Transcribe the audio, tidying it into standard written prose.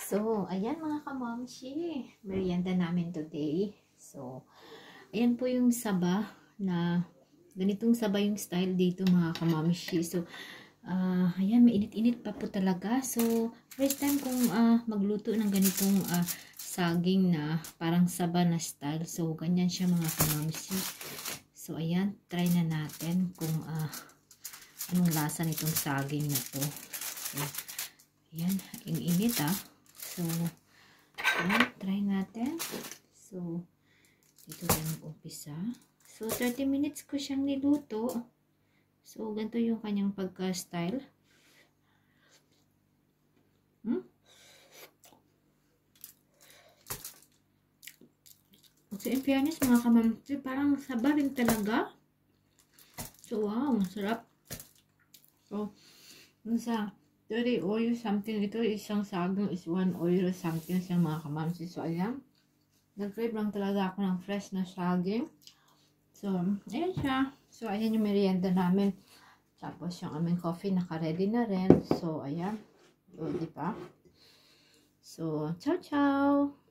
So, ayan mga kamamshi, merienda namin today. So, ayan po yung saba na ganitong saba yung style dito mga kamamshi. So, ayan, mainit-init pa po talaga. So, first time kong magluto ng ganitong saging na parang saba na style. So, ganyan siya mga kamamshi. So, ayan, try na natin kung anong lasa nitong saging na to. So, ayan, init So, ayan, try natin. So, dito tayo mag-umpisa. So, 30 minutes ko siyang niluto. So, ganito yung kanyang pagka-style. So, in fairness, mga kamamsi, parang saba rin talaga. So, wow, masarap. So, sa 30 oil something, ito isang saging is 1 oil something siyang mga kamamsi. So, ayan. Nag-crave lang talaga ako ng fresh na saging. So, ayan siya. So, ayan yung merienda namin. Tapos, yung aming coffee naka-ready na rin. So, ayan. O, diba? So, ciao, ciao!